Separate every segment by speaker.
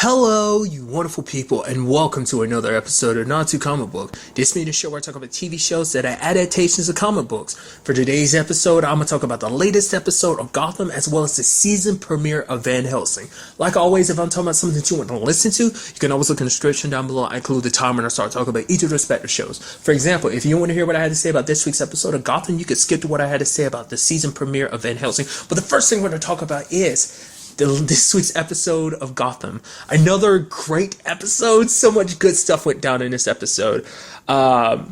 Speaker 1: Hello, you wonderful people, and welcome to another episode of Not Too Comic Book. This is the show where I talk about TV shows that are adaptations of comic books. For today's episode, I'm going to talk about the latest episode of Gotham as well as the season premiere of Van Helsing. Like always, if I'm talking about something that you want to listen to, you can always look in the description down below. I include the time when I start talking about each of the respective shows. For example, if you want to hear what I had to say about this week's episode of Gotham, you could skip to what I had to say about the season premiere of Van Helsing. But the first thing we're going to talk about is this week's episode of Gotham. Another great episode. So much good stuff went down in this episode. First,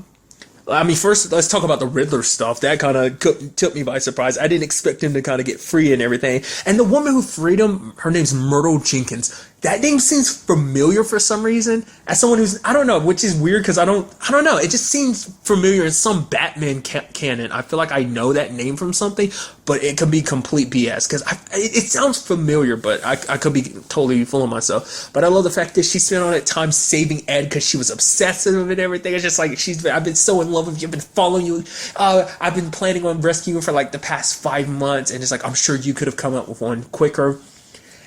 Speaker 1: let's talk about the Riddler stuff. That kind of took me by surprise. I didn't expect him to kind of get free and everything. And the woman who freed him, her name's Myrtle Jenkins. That name seems familiar for some reason. As someone who's, I don't know, which is weird because I don't know. It just seems familiar in some Batman canon. I feel like I know that name from something, but it could be complete BS because it sounds familiar, but I could be totally fooling myself. But I love the fact that she spent all that time saving Ed because she was obsessive and everything. It's just like, I've been so in love with you. I've been following you. I've been planning on rescuing you for like the past 5 months. And it's like, I'm sure you could have come up with one quicker.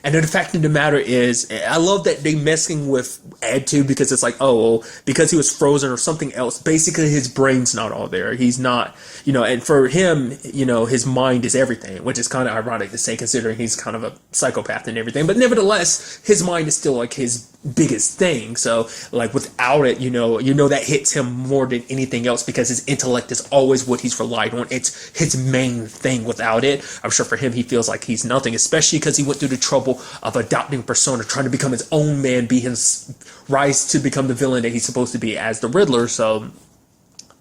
Speaker 1: And the fact of the matter is, I love that they messing with Ed too, because it's like, because he was frozen or something else. Basically, his brain's not all there. He's not, and for him, his mind is everything, which is kind of ironic to say considering he's kind of a psychopath and everything. But nevertheless, his mind is still like his biggest thing. So like without it, that hits him more than anything else because his intellect is always what he's relied on. It's his main thing. Without it, I'm sure for him, he feels like he's nothing, especially because he went through the trouble of adopting persona, trying to become his own man, be his rise to become the villain that he's supposed to be as the Riddler. So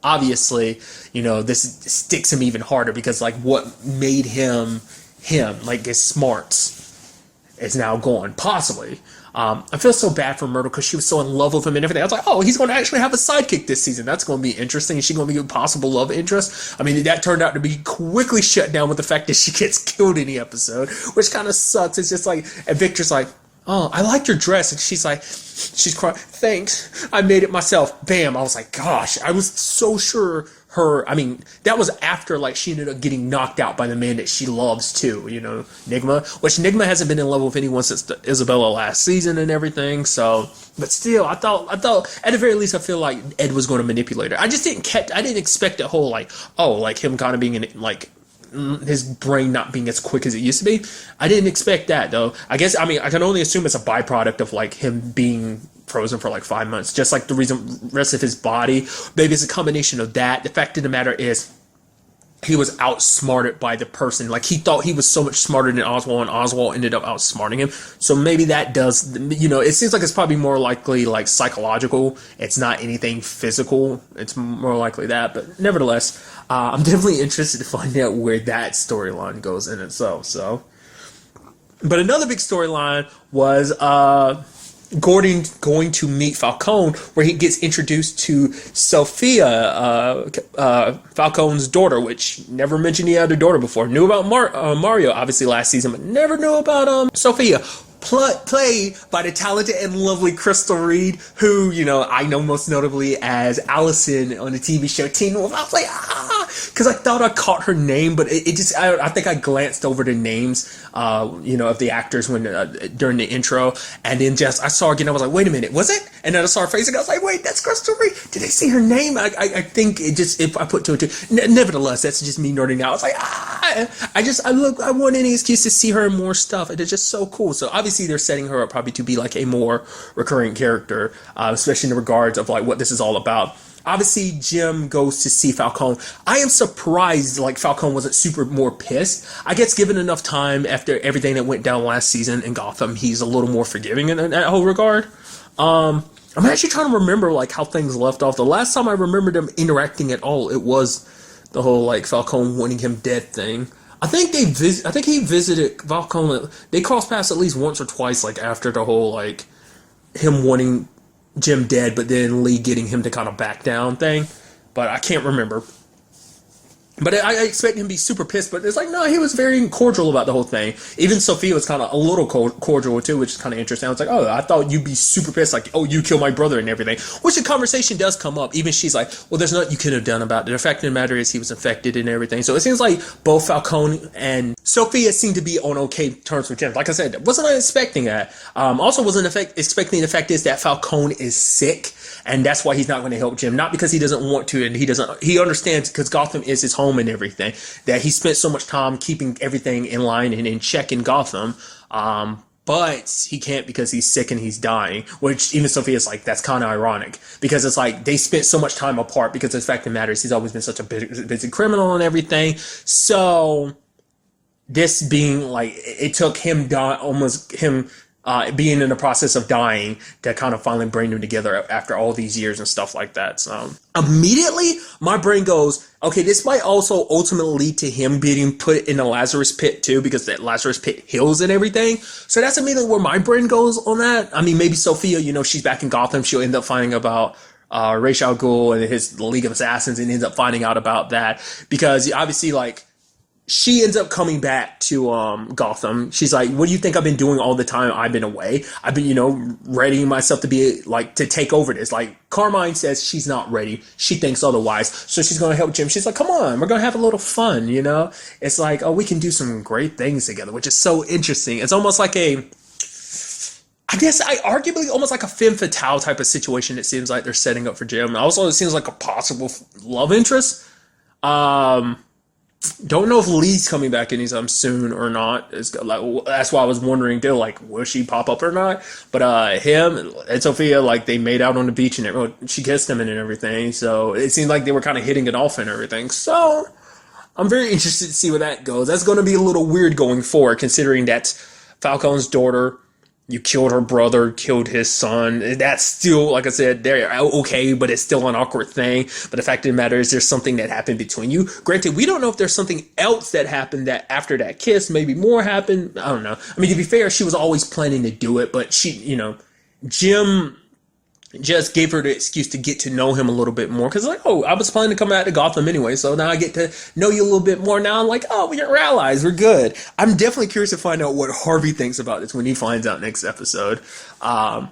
Speaker 1: obviously, this sticks him even harder because like what made him, like his smarts is now gone, possibly. I feel so bad for Myrtle because she was so in love with him and everything. I was like, he's going to actually have a sidekick this season. That's going to be interesting. Is she going to be a possible love interest? I mean, that turned out to be quickly shut down with the fact that she gets killed in the episode, which kind of sucks. It's just like, and Victor's like, I liked your dress. And she's crying, thanks, I made it myself. Bam. I was like, gosh, I was so sure that was after like she ended up getting knocked out by the man that she loves too, Nigma, which Nigma hasn't been in love with anyone since the Isabella last season and everything. So, but still, I thought at the very least, I feel like Ed was going to manipulate her. I didn't expect the whole like him kind of being his brain not being as quick as it used to be. I didn't expect that though. I guess, I can only assume it's a byproduct of like him being frozen for like 5 months, just like the rest of his body. Maybe it's a combination of that. The fact of the matter is, he was outsmarted by the person. Like he thought he was so much smarter than Oswald, and Oswald ended up outsmarting him. So maybe that does, it seems like it's probably more likely like psychological. It's not anything physical. It's more likely that. But nevertheless, I'm definitely interested to find out where that storyline goes in itself. So, but another big storyline was Gordon going to meet Falcone, where he gets introduced to Sophia, Falcone's daughter, which never mentioned he had a daughter before. Knew about Mario, obviously, last season, but never knew about Sophia. Played by the talented and lovely Crystal Reed, who, I know most notably as Allison on the TV show Teen Wolf. I was like, because I thought I caught her name, but it just, I think I glanced over the names, of the actors when during the intro, and then I saw her again, I was like, wait a minute, was it? And then I saw her face, and I was like, wait, that's Crystal Reed. Did I see her name? I think it just, if I put two and two, nevertheless, that's just me nerding out. I was like, I want any excuse to see her in more stuff, and it's just so cool. So obviously, they're setting her up probably to be like a more recurring character, especially in the regards of like what this is all about. Obviously, Jim goes to see Falcone. I am surprised like Falcone wasn't super more pissed. I guess given enough time after everything that went down last season in Gotham, he's a little more forgiving in that whole regard. I'm actually trying to remember like how things left off. The last time I remember them interacting at all, it was the whole like Falcone wanting him dead thing. I think he visited Falcone. They crossed paths at least once or twice, like after the whole like him wanting Jim dead, but then Lee getting him to kind of back down thing. But I can't remember. But I expect him to be super pissed, but it's like, no, he was very cordial about the whole thing. Even Sophia was kind of a little cordial too, which is kind of interesting. I was like, oh, I thought you'd be super pissed, like, oh, you killed my brother and everything. Which the conversation does come up. Even she's like, well, there's nothing you could have done about it. The fact of the matter is he was infected and everything. So it seems like both Falcone and Sophia seem to be on okay terms with Jim. Like I said, wasn't expecting that. Also wasn't expecting the fact is that Falcone is sick. And that's why he's not going to help Jim. Not because he doesn't want to, and he understands because Gotham is his home and everything, that he spent so much time keeping everything in line and in check in Gotham. But he can't because he's sick and he's dying, which even Sophia's like, that's kind of ironic because it's like they spent so much time apart because the fact of the matter is he's always been such a busy criminal and everything. So this being like, it took him being in the process of dying to kind of finally bring them together after all these years and stuff like that. So immediately my brain goes, okay, this might also ultimately lead to him being put in the Lazarus pit too, because that Lazarus pit heals and everything. So that's immediately where my brain goes on that. I mean, maybe Sophia, she's back in Gotham. She'll end up finding about Ra's al Ghul and his League of Assassins and ends up finding out about that because obviously like, she ends up coming back to Gotham. She's like, what do you think I've been doing all the time I've been away? I've been, readying myself to be like, to take over this. Like Carmine says she's not ready. She thinks otherwise. So she's going to help Jim. She's like, come on, we're going to have a little fun, It's like, oh, we can do some great things together, which is so interesting. It's almost like arguably almost like a femme fatale type of situation. It seems like they're setting up for Jim. Also, it seems like a possible love interest. Don't know if Lee's coming back anytime soon or not. That's why I was wondering, like, will she pop up or not? But him and Sophia, like, they made out on the beach and everyone, she kissed him and everything. So it seemed like they were kind of hitting it off and everything. So I'm very interested to see where that goes. That's going to be a little weird going forward, considering that's Falcone's daughter. You killed her brother, killed his son. That's still, like I said, they're okay, but it's still an awkward thing. But the fact of the matter is there's something that happened between you. Granted, we don't know if there's something else that happened that after that kiss, maybe more happened. I don't know. I mean, to be fair, she was always planning to do it, but Jim just gave her the excuse to get to know him a little bit more. Because, like, oh, I was planning to come out to Gotham anyway, so now I get to know you a little bit more. Now I'm like, oh, we're allies. We're good. I'm definitely curious to find out what Harvey thinks about this when he finds out next episode. I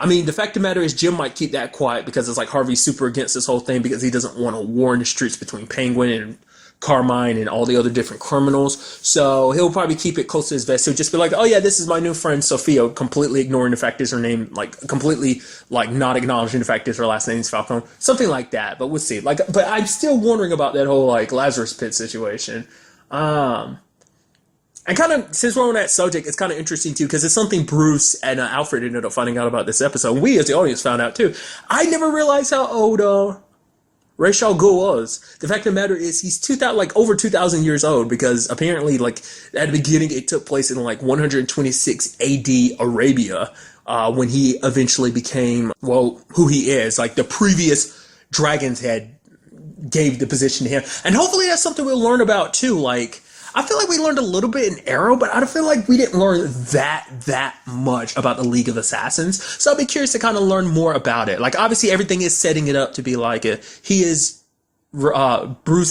Speaker 1: mean, the fact of the matter is Jim might keep that quiet because it's like Harvey's super against this whole thing because he doesn't want a war in the streets between Penguin and Carmine and all the other different criminals. So he'll probably keep it close to his vest. He'll just be like, oh yeah, this is my new friend Sophia, completely ignoring the fact is her name, like completely like not acknowledging the fact is her last name is Falcone. Something like that. But we'll see. But I'm still wondering about that whole like Lazarus pit situation. And kind of, since we're on that subject, it's kind of interesting too, because it's something Bruce and Alfred ended up finding out about this episode. We as the audience found out too. I never realized how old Ra's al Ghul was. The fact of the matter is he's over 2,000 years old because apparently like at the beginning it took place in like 126 AD Arabia when he eventually became, who he is. Like the previous Dragon's Head gave the position to him. And hopefully that's something we'll learn about too. Like, I feel like we learned a little bit in Arrow, but I feel like we didn't learn that much about the League of Assassins. So I'll be curious to kind of learn more about it. Like, obviously, everything is setting it up to be like Bruce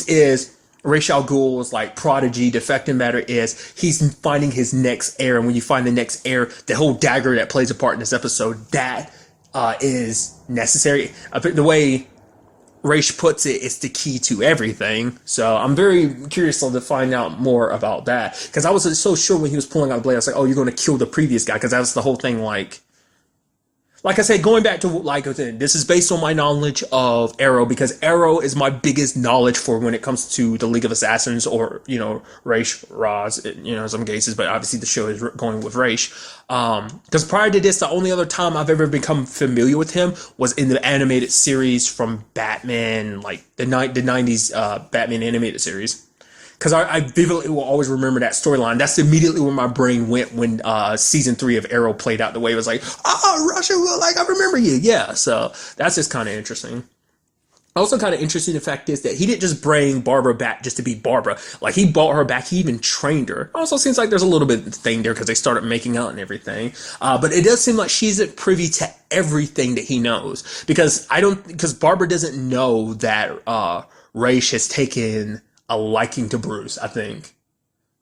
Speaker 1: is Ra's al Ghul's like prodigy. The fact of the matter is he's finding his next heir. And when you find the next heir, the whole dagger that plays a part in this episode, that is necessary. The way Ra's puts it, it's the key to everything. So I'm very curious to find out more about that. Because I was so sure when he was pulling out the blade, I was like, oh, you're going to kill the previous guy. Because that was the whole thing, like I said, going back to, like I said, this is based on my knowledge of Arrow, because Arrow is my biggest knowledge for when it comes to the League of Assassins or, Raz, in some cases, but obviously the show is going with Ra's. Because prior to this, the only other time I've ever become familiar with him was in the animated series from Batman, like the 90s Batman animated series. Because I vividly will always remember that storyline. That's immediately where my brain went when season 3 of Arrow played out the way it was like, Russia, I remember you. Yeah, so that's just kind of interesting. Also kind of interesting, the fact is that he didn't just bring Barbara back just to be Barbara. Like, he brought her back. He even trained her. Also seems like there's a little bit of thing there because they started making out and everything. But it does seem like she's privy to everything that he knows. Because Barbara doesn't know that Ra's has taken a liking to Bruce, I think.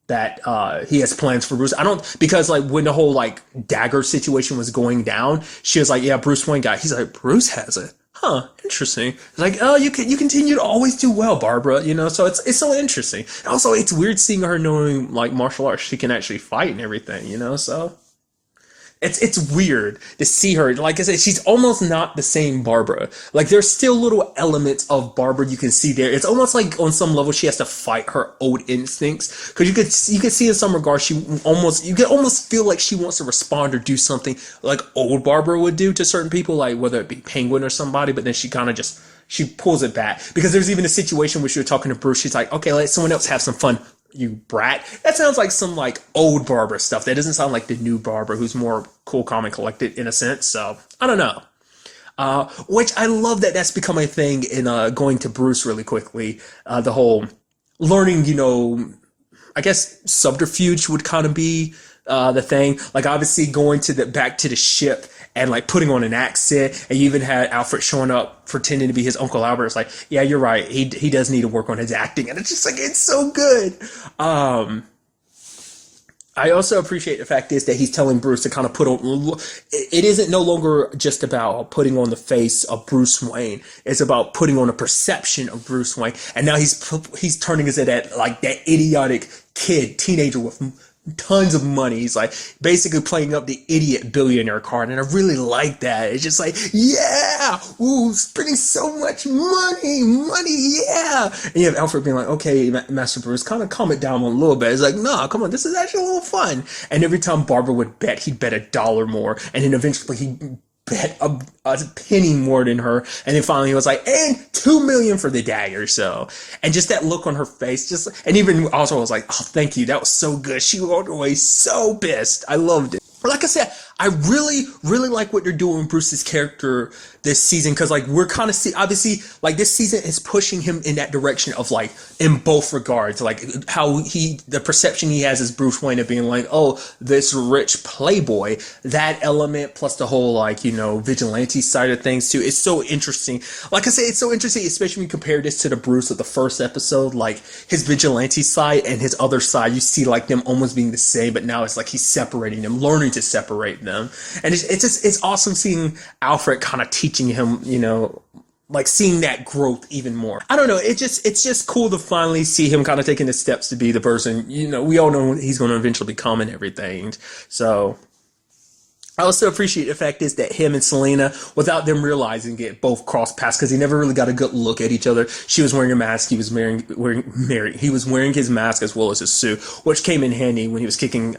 Speaker 1: That he has plans for Bruce. I don't, because like when the whole like dagger situation was going down, she was like, yeah, Bruce Wayne got, he's like, Bruce has it. Huh, interesting. It's like, oh, you continue to always do well, Barbara, you know, so it's so interesting. Also, it's weird seeing her knowing like martial arts. She can actually fight and everything, you know, so it's weird to see her. Like I said, she's almost not the same Barbara. Like there's still little elements of Barbara you can see there. It's almost like on some level she has to fight her old instincts, because you could see in some regards you could almost feel like she wants to respond or do something like old Barbara would do to certain people, like whether it be Penguin or somebody. But then she kind of just she pulls it back, because there's even a situation where she was talking to Bruce. She's like, okay, let someone else have some fun, you brat. That sounds like some like old Barbara stuff. That doesn't sound like the new Barbara, who's more cool, calm, and collected in a sense. So I don't know. Which I love that that's become a thing in going to Bruce really quickly. The whole learning, you know, I guess subterfuge would kind of be the thing. Like obviously going to the back to the ship and like putting on an accent, and you even had Alfred showing up pretending to be his Uncle Albert. It's like, yeah, you're right. He does need to work on his acting, and it's just like it's so good. I also appreciate the fact is that he's telling Bruce to kind of put on. It isn't no longer just about putting on the face of Bruce Wayne. It's about putting on a perception of Bruce Wayne, and now he's turning his head at like that idiotic teenager with tons of money. He's like basically playing up the idiot billionaire card, and I really like that. It's just like, yeah, ooh, spending so much money, yeah. And you have Alfred being like, okay, Master Bruce, kind of calm it down a little bit. It's like, nah, come on, this is actually a little fun. And every time Barbara would bet, he'd bet $1 more, and then eventually he'd bet a penny more than her, and then finally he was like, and $2 million for the dagger. So, and just that look on her face, just, and even also I was like, oh, thank you, that was so good. She walked away so pissed. I loved it. But like I said, I really, really like what they're doing with Bruce's character this season, because like we're kind of obviously like this season is pushing him in that direction of like in both regards, like how the perception he has as Bruce Wayne of being like, oh, this rich playboy, that element plus the whole like, you know, vigilante side of things too. It's so interesting. Like I say, it's so interesting, especially when you compare this to the Bruce of the first episode, like his vigilante side and his other side, you see like them almost being the same, but now it's like he's separating them, learning to separate them. And it's awesome seeing Alfred kind of teaching him, you know, like seeing that growth even more. I don't know, it's just cool to finally see him kind of taking the steps to be the person, you know, we all know he's going to eventually become and everything. So I also appreciate the fact is that him and Selena, without them realizing it, both crossed paths, because he never really got a good look at each other. She was wearing a mask. He was He was wearing his mask as well as his suit, which came in handy when he was kicking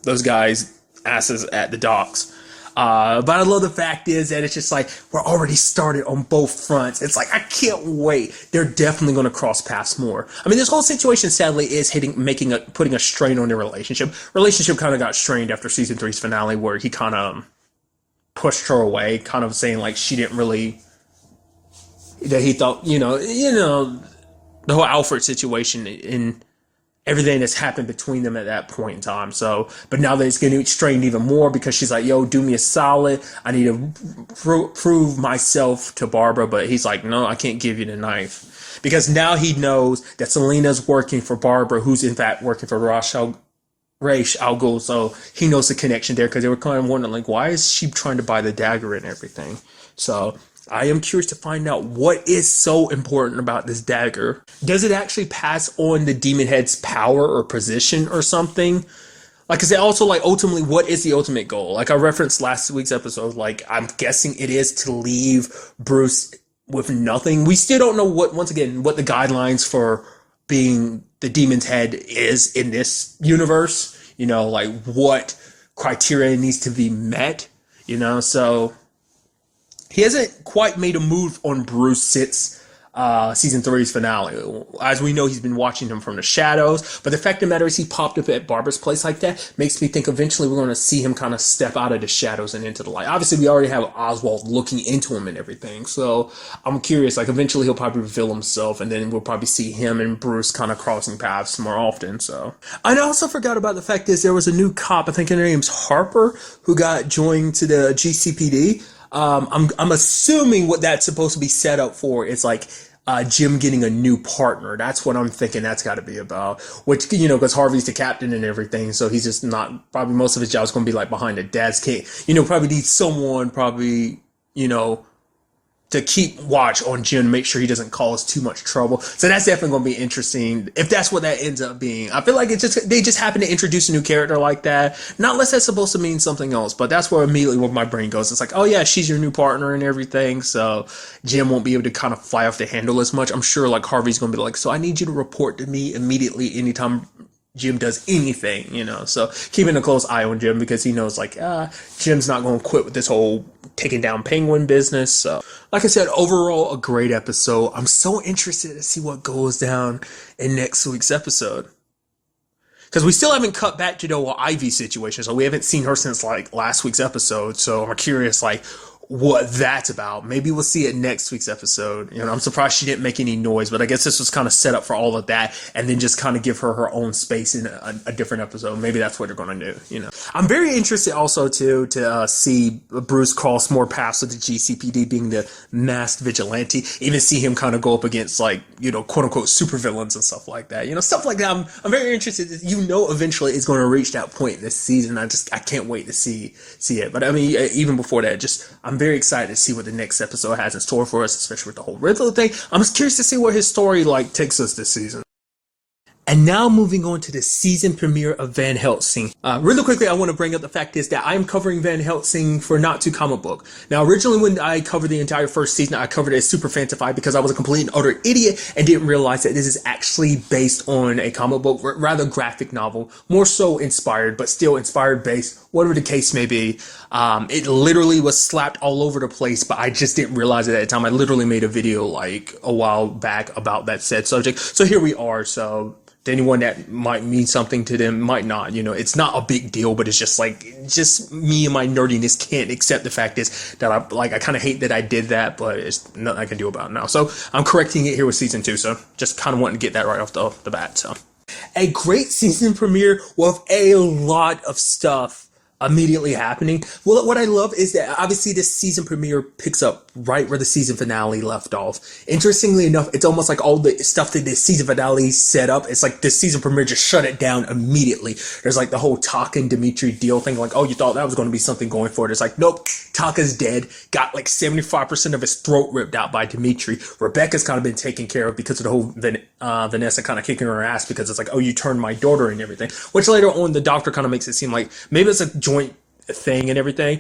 Speaker 1: those guys' asses at the docks. But I love the fact is that it's just like we're already started on both fronts. It's like I can't wait. They're definitely going to cross paths more. I mean, this whole situation sadly is putting a strain on their relationship. Relationship kind of got strained after season 3's finale, where he kind of pushed her away, kind of saying like she didn't really, that he thought, you know the whole Alfred situation in everything that's happened between them at that point in time. So, but now that it's getting strained even more, because she's like, yo, do me a solid. I need to prove myself to Barbara. But he's like, no, I can't give you the knife. Because now he knows that Selena's working for Barbara, who's in fact working for Ra's al Ghul. So he knows the connection there, because they were kind of wondering, like, why is she trying to buy the dagger and everything? So I am curious to find out what is so important about this dagger. Does it actually pass on the demon head's power or position or something? Like, is it also like ultimately, what is the ultimate goal? Like I referenced last week's episode, like I'm guessing it is to leave Bruce with nothing. We still don't know what the guidelines for being the demon's head is in this universe. You know, like what criteria needs to be met, you know, so he hasn't quite made a move on Bruce since season 3's finale. As we know, he's been watching him from the shadows. But the fact of the matter is, he popped up at Barbara's place like that makes me think eventually we're going to see him kind of step out of the shadows and into the light. Obviously, we already have Oswald looking into him and everything. So I'm curious, like eventually he'll probably reveal himself, and then we'll probably see him and Bruce kind of crossing paths more often. So I also forgot about the fact is there was a new cop, I think her name's Harper, who got joined to the GCPD. I'm assuming what that's supposed to be set up for is like Jim getting a new partner. That's what I'm thinking that's got to be about. Which, you know, because Harvey's the captain and everything, so he's just not, probably most of his job's going to be like behind the dad's kid. You know, probably needs someone, probably, you know, to keep watch on Jim, make sure he doesn't cause too much trouble. So that's definitely going to be interesting if that's what that ends up being. I feel like they just happen to introduce a new character like that, not unless that's supposed to mean something else. But that's where immediately where my brain goes. It's like, oh yeah, she's your new partner and everything, so Jim won't be able to kind of fly off the handle as much. I'm sure like Harvey's going to be like, so I need you to report to me immediately anytime Jim does anything, you know. So keeping a close eye on Jim because he knows like, Jim's not going to quit with this whole taking down Penguin business. So like I said, overall a great episode. I'm so interested to see what goes down in next week's episode, because we still haven't cut back to the whole Ivy situation, so we haven't seen her since like last week's episode. So I'm curious like what that's about. Maybe we'll see it next week's episode. You know, I'm surprised she didn't make any noise, but I guess this was kind of set up for all of that, and then just kind of give her own space in a different episode. Maybe that's what they're going to do, you know. I'm very interested also to see Bruce cross more paths with the GCPD being the masked vigilante, even see him kind of go up against like, you know, quote unquote supervillains and stuff like that, you know, stuff like that. I'm very interested. You know, eventually it's going to reach that point this season. I can't wait to see it. But I mean, even before that, I'm very excited to see what the next episode has in store for us, especially with the whole Riddler thing. I'm just curious to see where his story like takes us this season. And now moving on to the season premiere of Van Helsing. Really quickly, I want to bring up the fact is that I'm covering Van Helsing for Not Too Comic Book. Now, originally when I covered the entire first season, I covered it as Super Fantified because I was a complete and utter idiot and didn't realize that this is actually based on a comic book, rather graphic novel, more so inspired, but still inspired based, whatever the case may be. It literally was slapped all over the place, but I just didn't realize it at the time. I literally made a video like a while back about that said subject. So here we are. So to anyone that might mean something to them, might not, you know, it's not a big deal, but it's just like, just me and my nerdiness can't accept the fact is that I kind of hate that I did that, but it's nothing I can do about it now. So I'm correcting it here with season 2. So just kind of wanting to get that right off the bat. So a great season premiere with a lot of stuff immediately happening. Well, what I love is that obviously this season premiere picks up right where the season finale left off. Interestingly enough, it's almost like all the stuff that the season finale set up, it's like this season premiere just shut it down immediately. There's like the whole Taka and Dimitri deal thing, like, oh, you thought that was going to be something going forward. It's like, nope, Taka's dead, got like 75% of his throat ripped out by Dimitri. Rebecca's kind of been taken care of because of the whole Vanessa kind of kicking her ass because it's like, oh, you turned my daughter and everything, which later on the doctor kind of makes it seem like maybe it's a joint thing and everything.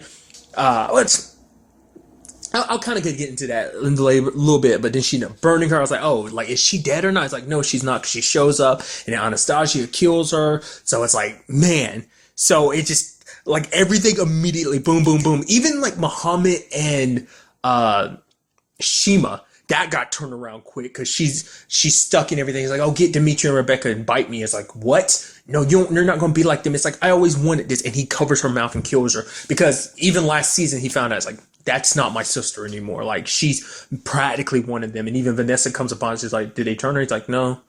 Speaker 1: I'll kind of get into that in a little bit, but then she ended up burning her. I was like, oh, like, is she dead or not? It's like, no, she's not, because she shows up and Anastasia kills her. So it's like, man. So it just, like, everything immediately, boom, boom, boom. Even, like, Muhammad and Shima, that got turned around quick because she's stuck in everything. It's like, oh, get Dimitri and Rebecca and bite me. It's like, what? No, you're not going to be like them. It's like, I always wanted this. And he covers her mouth and kills her because even last season he found out, it's like, that's not my sister anymore. Like, she's practically one of them. And even Vanessa comes upon, she's like, did they turn her? He's like, no.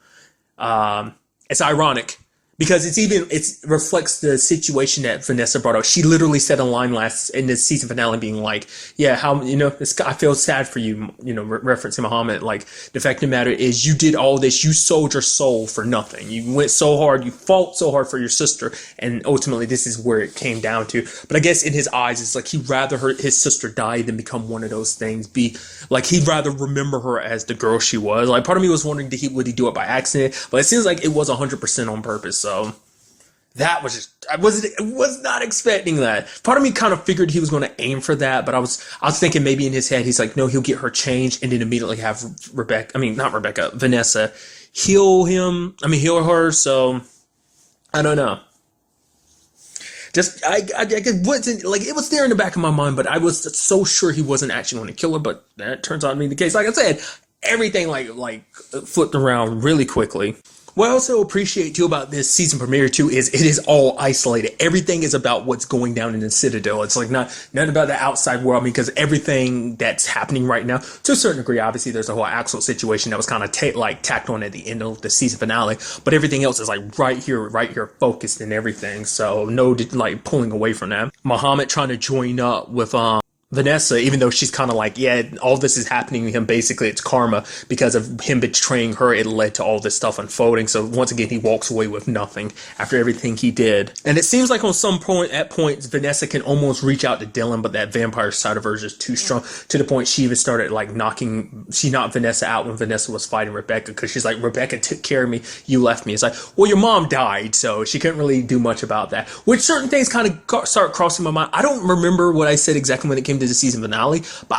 Speaker 1: It's ironic because it reflects the situation that Vanessa brought up. She literally said a line in the season finale being like, yeah, how, you know, I feel sad for you, you know, referencing Muhammad. Like, the fact of the matter is you did all this, you sold your soul for nothing. You went so hard, you fought so hard for your sister, and ultimately this is where it came down to. But I guess in his eyes, it's like he'd rather his sister die than become one of those things. Be like, he'd rather remember her as the girl she was. Like, part of me was wondering, would he do it by accident? But it seems like it was 100% on purpose. So that was just, I was not expecting that. Part of me kind of figured he was going to aim for that, but I was thinking maybe in his head, he's like, no, he'll get her changed and then immediately have Vanessa heal her. So I don't know. Just, I wasn't, like, it was there in the back of my mind, but I was so sure he wasn't actually going to kill her, but that turns out to be the case. Like I said, everything like flipped around really quickly. What I also appreciate too about this season premiere too is it is all isolated. Everything is about what's going down in the Citadel. It's like not about the outside world. I mean, because everything that's happening right now, to a certain degree, obviously there's a whole Axel situation that was kind of tacked on at the end of the season finale, but everything else is like right here, focused and everything. So no, like, pulling away from that. Muhammad trying to join up with Vanessa, even though she's kind of like, yeah, all this is happening to him, basically it's karma because of him betraying her. It led to all this stuff unfolding. So once again, he walks away with nothing after everything he did. And it seems like on some point, at points, Vanessa can almost reach out to Dylan, but that vampire side of her is just too strong, to the point she even started like she knocked Vanessa out when Vanessa was fighting Rebecca, because she's like, Rebecca took care of me, you left me. It's like, well, your mom died, so she couldn't really do much about that. Which certain things kind of start crossing my mind. I don't remember what I said exactly when it came to the season finale, but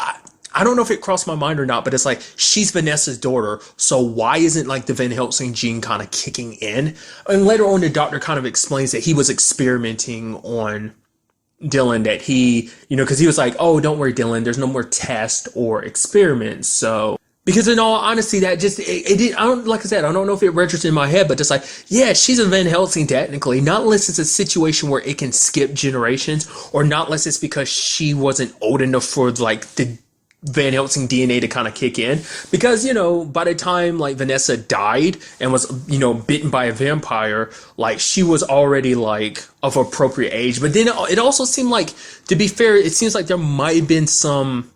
Speaker 1: I don't know if it crossed my mind or not, but it's like, she's Vanessa's daughter, so why isn't like the Van Helsing gene kind of kicking in? And later on, the doctor kind of explains that he was experimenting on Dylan, that he, because he was like, oh, don't worry, Dylan, there's no more tests or experiments. So, because in all honesty, that just, it did, like I said, I don't know if it registered in my head, but just like, yeah, she's a Van Helsing technically, not unless it's a situation where it can skip generations, or not unless it's because she wasn't old enough for like the Van Helsing DNA to kind of kick in. Because, by the time like Vanessa died and was, bitten by a vampire, like she was already like of appropriate age. But then it also seemed like, to be fair, it seems like there might have been some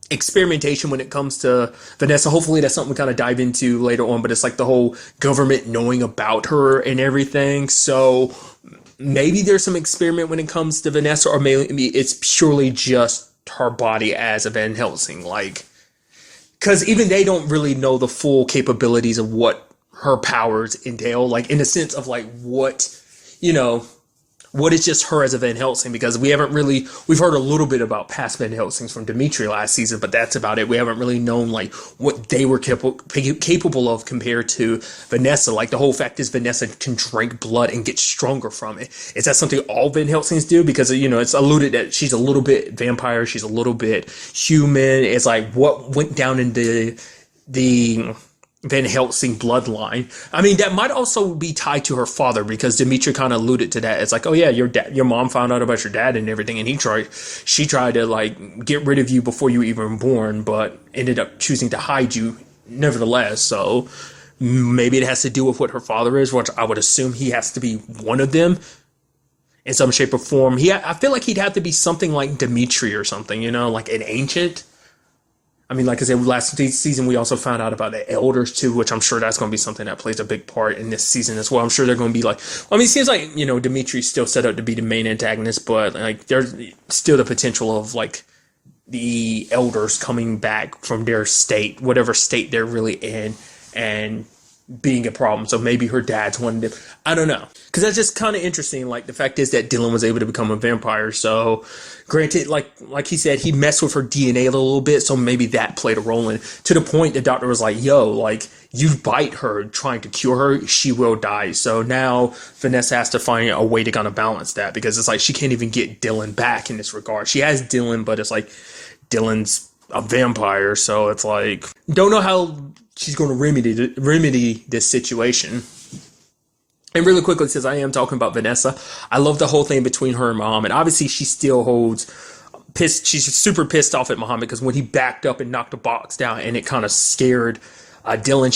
Speaker 1: experimentation when it comes to Vanessa. Hopefully that's something we kind of dive into later on, but it's like the whole government knowing about her and everything. So maybe there's some experiment when it comes to Vanessa, or maybe it's purely just her body as a Van Helsing, like, because even they don't really know the full capabilities of what her powers entail, like in the sense of like what is just her as a Van Helsing, because we've heard a little bit about past Van Helsings from Dimitri last season, but that's about it. We haven't really known like what they were capable of compared to Vanessa. Like the whole fact is Vanessa can drink blood and get stronger from it. Is that something all Van Helsings do? Because, it's alluded that she's a little bit vampire, she's a little bit human. It's like what went down in the Van Helsing bloodline. I mean, that might also be tied to her father, because Dimitri kind of alluded to that. It's like, oh yeah, your mom found out about your dad and everything, and she tried to like get rid of you before you were even born, but ended up choosing to hide you nevertheless. So maybe it has to do with what her father is, which I would assume he has to be one of them in some shape or form. I feel like he'd have to be something like Dimitri or something, like an ancient. I mean, like I said, last season we also found out about the elders too, which I'm sure that's going to be something that plays a big part in this season as well. I'm sure they're going to be like, it seems like, Dimitri's still set up to be the main antagonist, but like there's still the potential of like the elders coming back from their state, whatever state they're really in, and being a problem. So maybe her dad's one of them. I don't know. Because that's just kind of interesting. Like the fact is that Dylan was able to become a vampire. So granted, like he said, he messed with her DNA a little bit. So maybe that played a role in it. To the point the doctor was like, yo, like you bite her trying to cure her, she will die. So now Vanessa has to find a way to kind of balance that, because it's like she can't even get Dylan back in this regard. She has Dylan, but it's like Dylan's a vampire. So it's like, don't know how she's going to remedy this situation. And really quickly, since I am talking about Vanessa, I love the whole thing between her and Muhammad. Obviously, she still holds pissed. She's super pissed off at Muhammad because when he backed up and knocked the box down, and it kind of scared Dylan.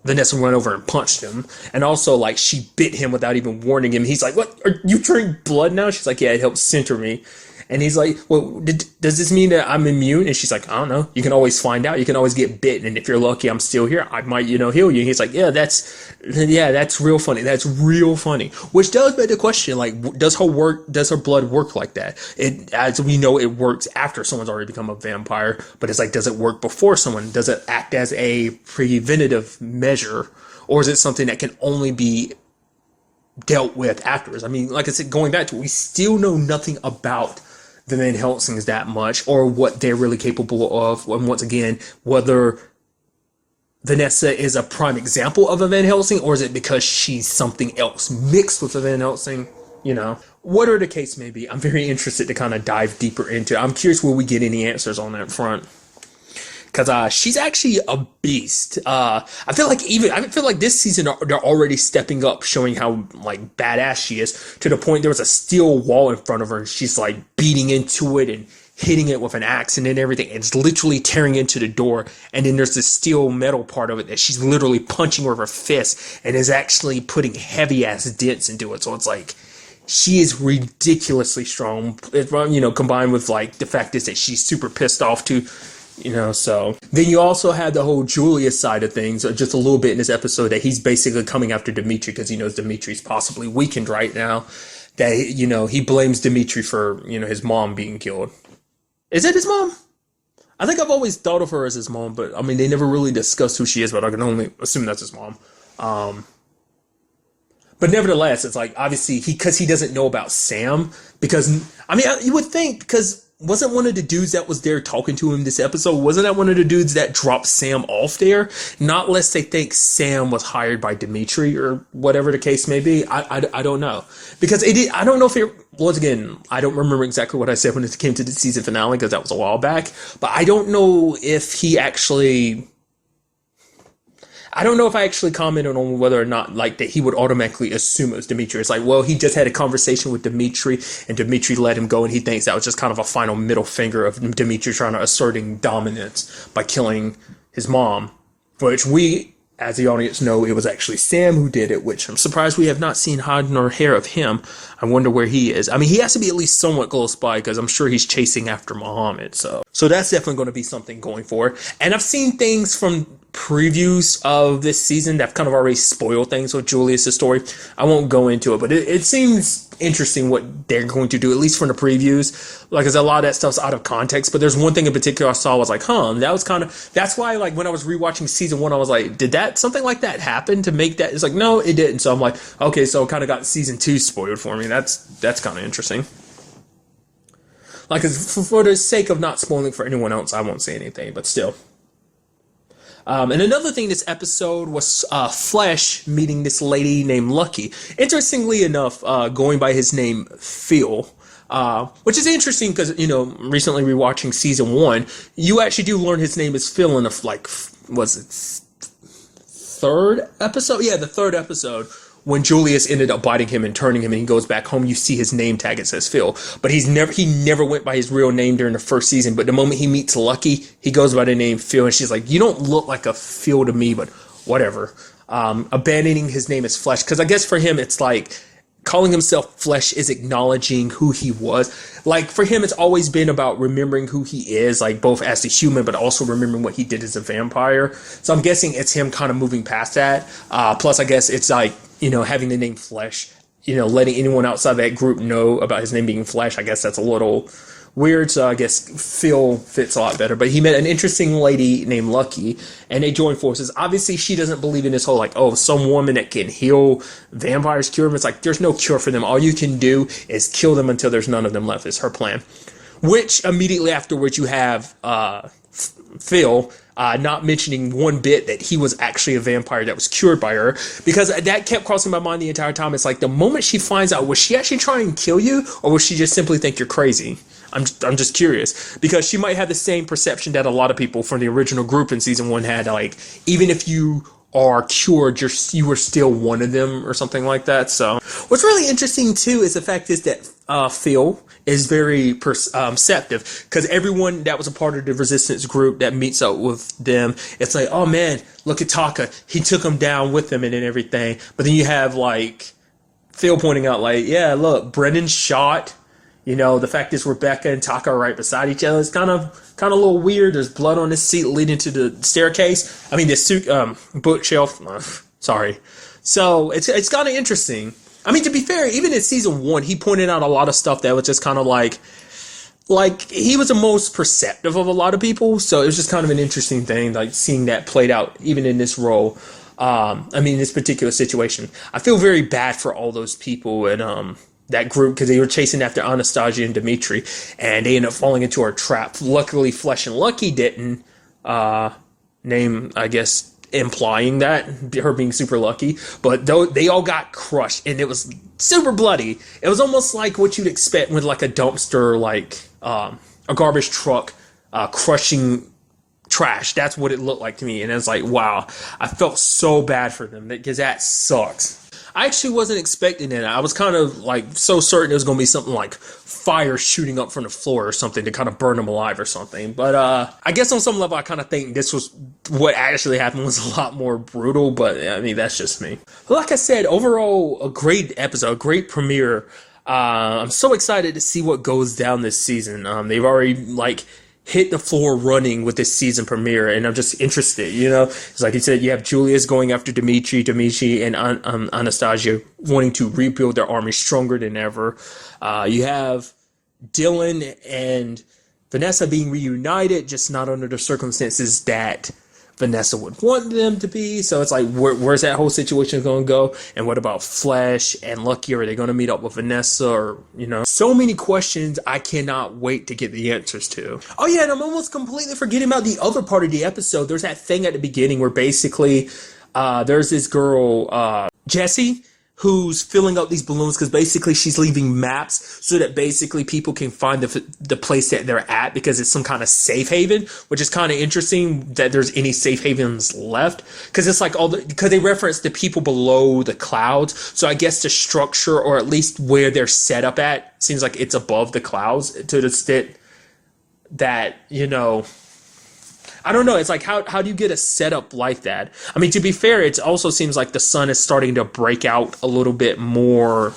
Speaker 1: Vanessa went over and punched him, and also like she bit him without even warning him. He's like, "What? Are you drink blood now?" She's like, "Yeah, it helps center me." And he's like, well, does this mean that I'm immune? And she's like, I don't know. You can always find out. You can always get bitten. And if you're lucky, I'm still here. I might, heal you. And he's like, that's real funny. That's real funny. Which does beg the question, like, does her blood work like that? As we know, it works after someone's already become a vampire. But it's like, does it work before someone? Does it act as a preventative measure? Or is it something that can only be dealt with afterwards? I mean, like I said, going back to it, we still know nothing about the Van Helsings that much, or what they're really capable of, and once again, whether Vanessa is a prime example of a Van Helsing, or is it because she's something else mixed with a Van Helsing? Whatever the case may be, I'm very interested to kind of dive deeper into it. I'm curious, will we get any answers on that front? Because she's actually a beast. I feel like this season they're already stepping up, showing how like badass she is, to the point there was a steel wall in front of her and she's like beating into it and hitting it with an axe and everything. And it's literally tearing into the door. And then there's this steel metal part of it that she's literally punching with her fist and is actually putting heavy ass dents into it. So it's like, she is ridiculously strong, combined with like the fact is that she's super pissed off too. So then you also had the whole Julius side of things, just a little bit in this episode, that he's basically coming after Dimitri because he knows Dimitri's possibly weakened right now. That, he blames Dimitri for, his mom being killed. Is it his mom? I think I've always thought of her as his mom, but I mean, they never really discussed who she is, but I can only assume that's his mom. But nevertheless, it's like, obviously, because he doesn't know about Sam, because, I mean, you would think, because wasn't one of the dudes that was there talking to him this episode, wasn't that one of the dudes that dropped Sam off there? Not unless they think Sam was hired by Dimitri or whatever the case may be. I don't know. Because I don't know if it, once again, I don't remember exactly what I said when it came to the season finale because that was a while back. But I don't know if he actually... I don't know if I actually commented on whether or not, like, that he would automatically assume it was Dimitri. It's like, well, he just had a conversation with Dimitri, and Dimitri let him go, and he thinks that was just kind of a final middle finger of Dimitri trying to asserting dominance by killing his mom, which we, as the audience, know it was actually Sam who did it, which I'm surprised we have not seen hide nor hair of him. I wonder where he is. I mean, he has to be at least somewhat close by, because I'm sure he's chasing after Muhammad, so that's definitely going to be something going forward. And I've seen things from previews of this season that have kind of already spoiled things with Julius' story. I won't go into it, but it seems interesting what they're going to do, at least from the previews. Like, cause a lot of that stuff's out of context, but there's one thing in particular I saw, I was like, that's why, like, when I was rewatching season 1, I was like, did something like that happen to make that? It's like, no, it didn't. So I'm like, okay, so it kind of got season 2 spoiled for me. That's kind of interesting. Like, for the sake of not spoiling for anyone else, I won't say anything, but still. And another thing this episode was Flesh meeting this lady named Lucky. Interestingly enough, going by his name Phil, which is interesting because, recently rewatching season 1, you actually do learn his name is Phil in was it third episode? Yeah, the third episode. When Julius ended up biting him and turning him and he goes back home, you see his name tag, it says Phil. But he never went by his real name during the first season. But the moment he meets Lucky, he goes by the name Phil. And she's like, you don't look like a Phil to me, but whatever. Abandoning his name as Flesh. Because I guess for him, it's like calling himself Flesh is acknowledging who he was. Like, for him, it's always been about remembering who he is, like, both as a human, but also remembering what he did as a vampire. So I'm guessing it's him kind of moving past that. Plus, I guess it's like, having the name Flesh, letting anyone outside that group know about his name being Flesh, I guess that's a little weird. So I guess Phil fits a lot better. But he met an interesting lady named Lucky, and they joined forces. Obviously, she doesn't believe in this whole, like, oh, some woman that can heal vampires, cure them. It's like, there's no cure for them. All you can do is kill them until there's none of them left, is her plan. Which, immediately afterwards, you have Phil not mentioning one bit that he was actually a vampire that was cured by her, because that kept crossing my mind the entire time. It's like, the moment she finds out, was she actually trying to kill you, or was she just simply think you're crazy? I'm just curious, because she might have the same perception that a lot of people from the original group in season 1 had, like, even if you are cured, you were still one of them or something like that. So what's really interesting too is the fact is that Phil is very perceptive, because everyone that was a part of the resistance group that meets up with them, it's like, oh man, look at Taka, he took him down with him and everything. But then you have like Phil pointing out, like, yeah, look, Brennan's shot. The fact is Rebecca and Taka are right beside each other. It's kind of a little weird. There's blood on this seat leading to the staircase. I mean, this bookshelf. Sorry. So it's kind of interesting. I mean, to be fair, even in season 1, he pointed out a lot of stuff that was just kind of like he was the most perceptive of a lot of people. So it was just kind of an interesting thing, like seeing that played out even in this role. This particular situation. I feel very bad for all those people and that group, because they were chasing after Anastasia and Dimitri, and they ended up falling into our trap. Luckily, Flesh and Lucky didn't name, I guess, implying that, her being super lucky, but they all got crushed, and it was super bloody. It was almost like what you'd expect with like a dumpster, like a garbage truck crushing trash. That's what it looked like to me, and it's like, wow, I felt so bad for them, because that sucks. I actually wasn't expecting it. I was kind of like so certain it was going to be something like fire shooting up from the floor or something to kind of burn them alive or something. But I guess on some level I kind of think this was what actually happened was a lot more brutal. But I mean, that's just me. Like I said, overall, a great episode, a great premiere. I'm so excited to see what goes down this season. They've already like hit the floor running with this season premiere, and I'm just interested. It's like you said, you have Julius going after Dimitri, and Anastasia wanting to rebuild their army stronger than ever. You have Dylan and Vanessa being reunited, just not under the circumstances that Vanessa would want them to be. So it's like, where's that whole situation going to go? And what about Flesh and Lucky? Are they going to meet up with Vanessa? Or, so many questions I cannot wait to get the answers to. Oh yeah, and I'm almost completely forgetting about the other part of the episode. There's that thing at the beginning where basically there's this girl, Jessie, who's filling up these balloons because basically she's leaving maps so that basically people can find the place that they're at, because it's some kind of safe haven, which is kind of interesting that there's any safe havens left, because it's like because they reference the people below the clouds. So I guess the structure, or at least where they're set up at, seems like it's above the clouds to the extent that, I don't know. It's like, how do you get a setup like that? I mean, to be fair, it also seems like the sun is starting to break out a little bit more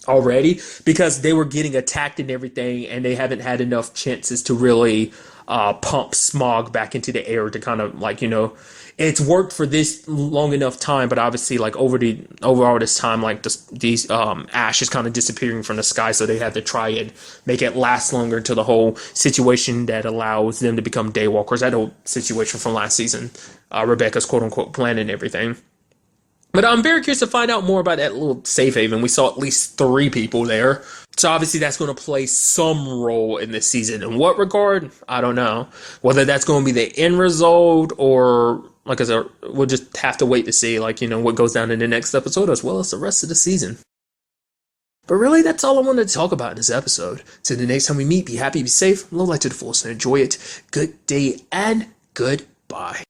Speaker 1: already, because they were getting attacked and everything, and they haven't had enough chances to really pump smog back into the air to kind of like, it's worked for this long enough time, but obviously like over all this time, like these ash is kind of disappearing from the sky, so they had to try and make it last longer to the whole situation that allows them to become daywalkers. That whole situation from last season, Rebecca's quote unquote plan and everything. But I'm very curious to find out more about that little safe haven. We saw at least 3 people there. So obviously that's going to play some role in this season. In what regard? I don't know. Whether that's going to be the end result, or, like I said, we'll just have to wait to see, like, what goes down in the next episode, as well as the rest of the season. But really, that's all I wanted to talk about in this episode. So the next time we meet, be happy, be safe, love life to the fullest, and enjoy it. Good day and goodbye.